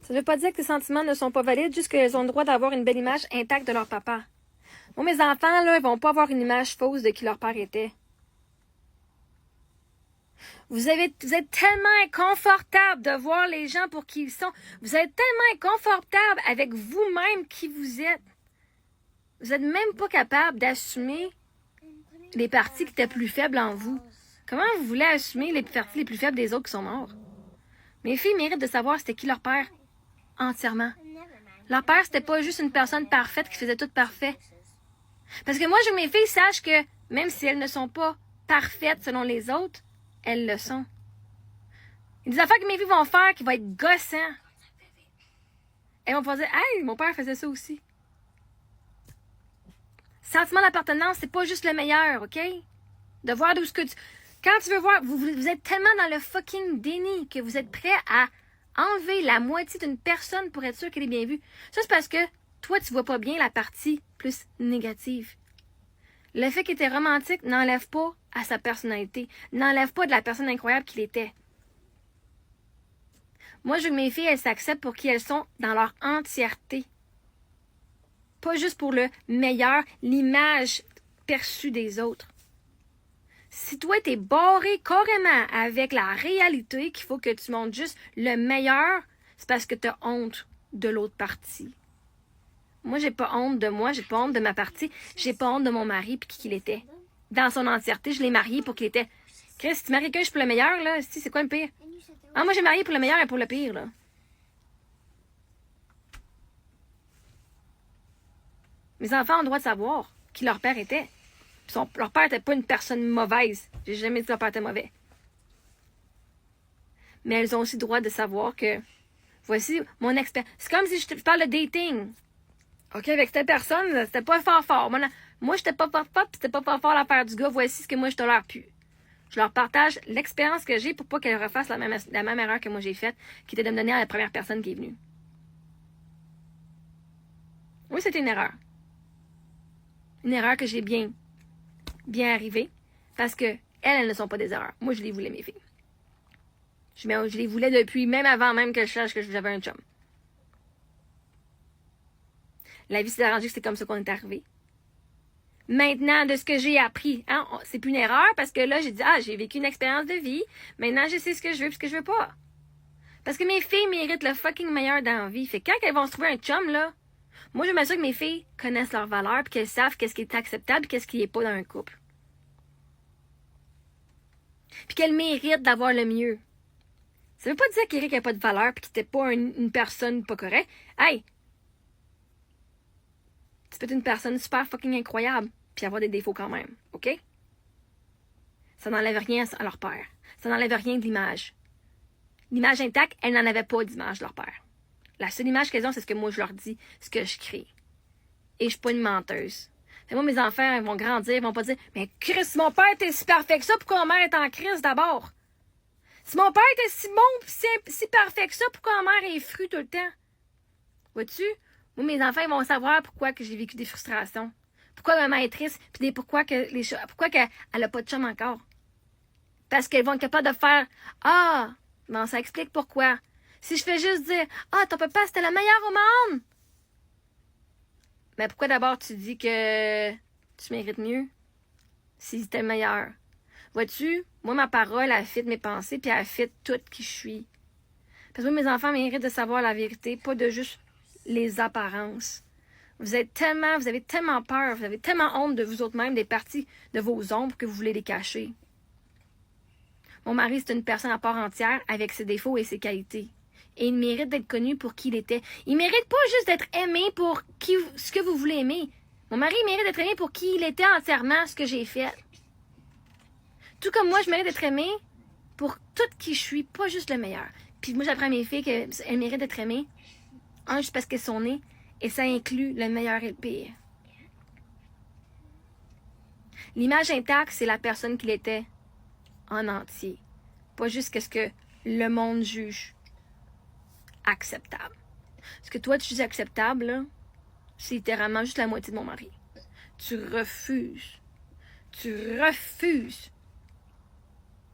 Ça ne veut pas dire que tes sentiments ne sont pas valides, juste qu'elles ont le droit d'avoir une belle image intacte de leur papa. Moi, mes enfants, là, ils vont pas avoir une image fausse de qui leur père était. Vous êtes tellement inconfortable de voir les gens pour qui ils sont. Vous êtes tellement inconfortable avec vous-même qui vous êtes. Vous n'êtes même pas capable d'assumer les parties qui étaient plus faibles en vous. Comment vous voulez assumer les parties les plus faibles des autres qui sont morts? Mes filles méritent de savoir c'était qui leur père entièrement. Leur père, c'était pas juste une personne parfaite qui faisait tout parfait. Parce que moi, je veux que mes filles sachent que même si elles ne sont pas parfaites selon les autres, elles le sont. Il y a des affaires que mes filles vont faire qui vont être gossants. Elles vont pas dire « Hey, mon père faisait ça aussi. » Sentiment d'appartenance, c'est pas juste le meilleur, OK? De voir d'où ce que tu... Quand tu veux voir, vous êtes tellement dans le fucking déni que vous êtes prêt à enlever la moitié d'une personne pour être sûr qu'elle est bien vue. Ça, c'est parce que toi, tu vois pas bien la partie plus négative. Le fait qu'il était romantique n'enlève pas à sa personnalité, n'enlève pas de la personne incroyable qu'il était. Moi, je veux que mes filles, elles s'acceptent pour qui elles sont dans leur entièreté. Pas juste pour le meilleur, l'image perçue des autres. Si toi, t'es barré carrément avec la réalité qu'il faut que tu montres juste le meilleur, c'est parce que t'as honte de l'autre partie. Moi, j'ai pas honte de moi, j'ai pas honte de ma partie, j'ai pas honte de mon mari puis qui il était. Dans son entièreté, je l'ai marié pour qu'il était. Chris, si tu maries quelqu'un pour le meilleur, là, c'est quoi le pire? Ah, moi, j'ai marié pour le meilleur et pour le pire, là. Mes enfants ont le droit de savoir qui leur père était. Leur père n'était pas une personne mauvaise. J'ai jamais dit que leur père était mauvais. Mais elles ont aussi le droit de savoir que voici mon expérience. C'est comme si je parle de dating. OK, avec cette personne, c'était pas fort. Moi, j'étais pas fort, puis c'était pas fort l'affaire du gars. Voici ce que moi, je tolère plus. Je leur partage l'expérience que j'ai pour pas qu'elles refassent la même erreur que moi j'ai faite, qui était de me donner à la première personne qui est venue. Oui, c'était une erreur. Une erreur que j'ai bien arrivée, parce que elles ne sont pas des erreurs. Moi, je les voulais, mes filles. Je les voulais depuis, même avant même que je sache que j'avais un chum. La vie s'est arrangée que c'est comme ça qu'on est arrivé. Maintenant, de ce que j'ai appris, hein, c'est plus une erreur parce que là, j'ai dit, j'ai vécu une expérience de vie. Maintenant, je sais ce que je veux et ce que je veux pas. Parce que mes filles méritent le fucking meilleur dans la vie. Fait que quand elles vont se trouver un chum, là, moi, je m'assure que mes filles connaissent leurs valeurs et qu'elles savent qu'est-ce qui est acceptable et qu'est-ce qui est pas dans un couple. Puis qu'elles méritent d'avoir le mieux. Ça veut pas dire qu'Éric n'a pas de valeur et qu'il n'était pas une personne pas correcte. Hey! Tu peux être une personne super fucking incroyable puis avoir des défauts quand même, OK? Ça n'enlève rien à leur père. Ça n'enlève rien de l'image. L'image intacte, elles n'en avaient pas d'image de leur père. La seule image qu'elles ont, c'est ce que moi je leur dis, ce que je crée. Et je suis pas une menteuse. Fait moi, mes enfants, ils vont grandir, ils vont pas dire « Mais Chris, mon père était si parfait que ça, pourquoi ma mère est en crise d'abord? Si mon père était si bon, si parfait que ça, pourquoi ma mère est frue tout le temps? » Vois-tu? Moi, mes enfants, ils vont savoir pourquoi que j'ai vécu des frustrations. Pourquoi ma mère est triste, puis pourquoi qu'elle a pas de chum encore. Parce qu'elles vont être capables de faire « bon, ça explique pourquoi. » Si je fais juste dire « ton papa, c'était le meilleur au monde! » Mais pourquoi d'abord tu dis que tu mérites mieux? Si c'était le meilleur. Vois-tu? Moi, ma parole, elle fit mes pensées, puis elle fit tout qui je suis. Parce que moi, mes enfants méritent de savoir la vérité, pas de juste les apparences. Vous avez tellement peur, vous avez tellement honte de vous autres-mêmes, des parties de vos ombres que vous voulez les cacher. Mon mari, c'est une personne à part entière avec ses défauts et ses qualités. Et il mérite d'être connu pour qui il était. Il mérite pas juste d'être aimé pour ce que vous voulez aimer. Mon mari mérite d'être aimé pour qui il était entièrement, ce que j'ai fait. Tout comme moi, je mérite d'être aimé pour tout qui je suis, pas juste le meilleur. Puis moi, j'apprends à mes filles qu'elles méritent d'être aimées. Juste parce qu'elles sont nées. Et ça inclut le meilleur et le pire. L'image intacte, c'est la personne qu'il était en entier. Pas juste ce que le monde juge acceptable. Ce que toi, tu juges acceptable, là, c'est littéralement juste la moitié de mon mari. Tu refuses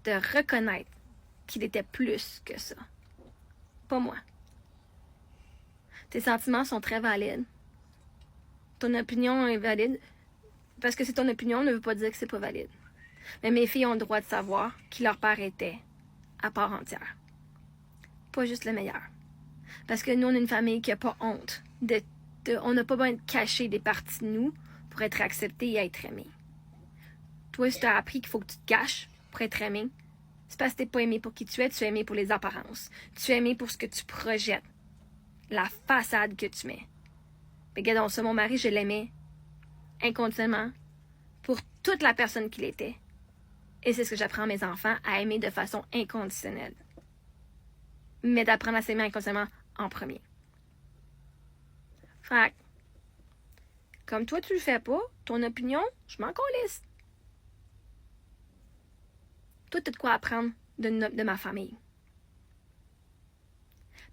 de reconnaître qu'il était plus que ça. Pas moi. Tes sentiments sont très valides. Ton opinion est valide. Parce que c'est ton opinion ne veut pas dire que c'est pas valide. Mais mes filles ont le droit de savoir qui leur père était à part entière. Pas juste le meilleur. Parce que nous, on est une famille qui n'a pas honte. On n'a pas besoin de cacher des parties de nous pour être accepté et être aimé. Toi, si tu as appris qu'il faut que tu te caches pour être aimé, c'est parce que tu n'es pas aimé pour qui tu es aimé pour les apparences. Tu es aimé pour ce que tu projettes. La façade que tu mets. Regarde, mon mari, je l'aimais inconditionnellement pour toute la personne qu'il était. Et c'est ce que j'apprends à mes enfants, à aimer de façon inconditionnelle. Mais d'apprendre à s'aimer inconditionnellement en premier. Fait comme toi, tu le fais pas, ton opinion, je m'en calisse. Toi, tu as de quoi apprendre de ma famille.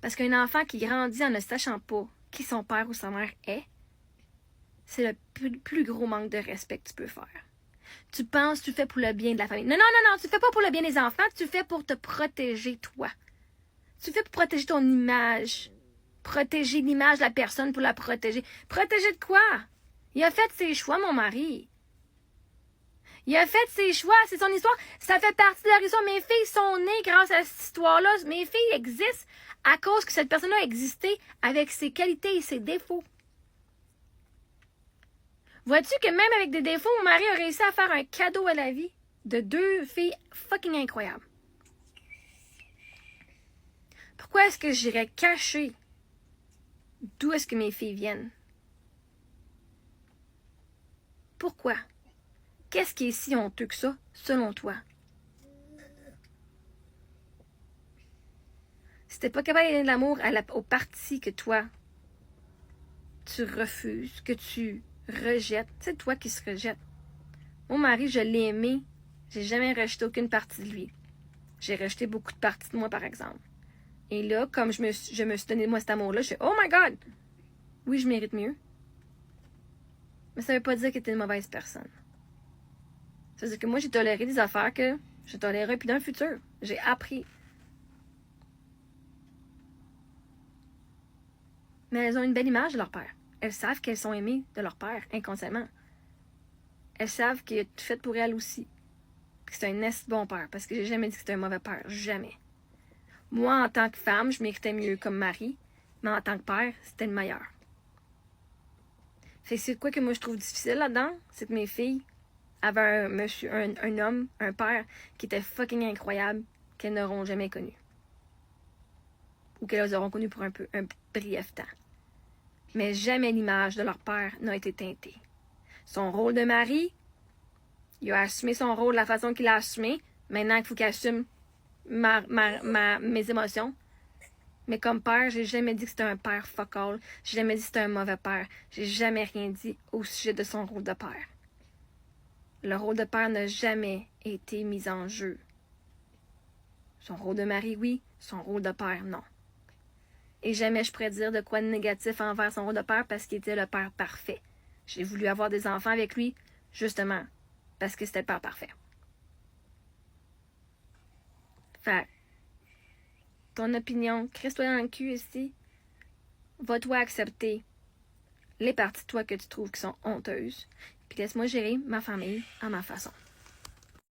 Parce qu'un enfant qui grandit en ne sachant pas qui son père ou sa mère est, c'est le plus gros manque de respect que tu peux faire. Tu penses que tu fais pour le bien de la famille. Non, tu fais pas pour le bien des enfants, tu fais pour te protéger toi. Tu fais pour protéger ton image. Protéger l'image de la personne pour la protéger. Protéger de quoi? Il a fait ses choix, mon mari. Il a fait ses choix, c'est son histoire. Ça fait partie de leur histoire. Mes filles sont nées grâce à cette histoire-là. Mes filles existent à cause que cette personne-là a existé avec ses qualités et ses défauts. Vois-tu que même avec des défauts, mon mari a réussi à faire un cadeau à la vie de 2 filles fucking incroyables. Pourquoi est-ce que j'irais cacher d'où est-ce que mes filles viennent? Pourquoi? Qu'est-ce qui est si honteux que ça, selon toi? Si t'es pas capable de donner de l'amour au parti que toi, tu refuses, que tu rejettes, c'est toi qui se rejette. Mon mari, je l'ai aimé. J'ai jamais rejeté aucune partie de lui. J'ai rejeté beaucoup de parties de moi, par exemple. Et là, comme je me suis donné moi cet amour-là, je fais « Oh my God! Oui, je mérite mieux. » Mais ça veut pas dire que t'es une mauvaise personne. Ça veut dire que moi, j'ai toléré des affaires que je tolérerai plus dans le futur. J'ai appris. Mais elles ont une belle image de leur père. Elles savent qu'elles sont aimées de leur père, inconsciemment. Elles savent qu'il a tout fait pour elles aussi. Que c'est un bon père, parce que j'ai jamais dit que c'était un mauvais père. Jamais. Moi, en tant que femme, je méritais mieux comme mari, mais en tant que père, c'était le meilleur. Fait que c'est quoi que moi je trouve difficile là-dedans? C'est que mes filles avaient un homme, un père, qui était fucking incroyable, qu'elles n'auront jamais connu. Ou qu'elles auront connu pour un brief temps. Mais jamais l'image de leur père n'a été teintée. Son rôle de mari, il a assumé son rôle de la façon qu'il a assumé. Maintenant, il faut qu'il assume mes émotions. Mais comme père, j'ai jamais dit que c'était un père fuck all. J'ai jamais dit que c'était un mauvais père. J'ai jamais rien dit au sujet de son rôle de père. Le rôle de père n'a jamais été mis en jeu. Son rôle de mari, oui. Son rôle de père, non. Et jamais je pourrais dire de quoi de négatif envers son rôle de père parce qu'il était le père parfait. J'ai voulu avoir des enfants avec lui, justement, parce que c'était le père parfait. Fait ton opinion, crisse-toi dans le cul ici. Va-toi accepter les parties de toi que tu trouves qui sont honteuses. Puis laisse-moi gérer ma famille à ma façon.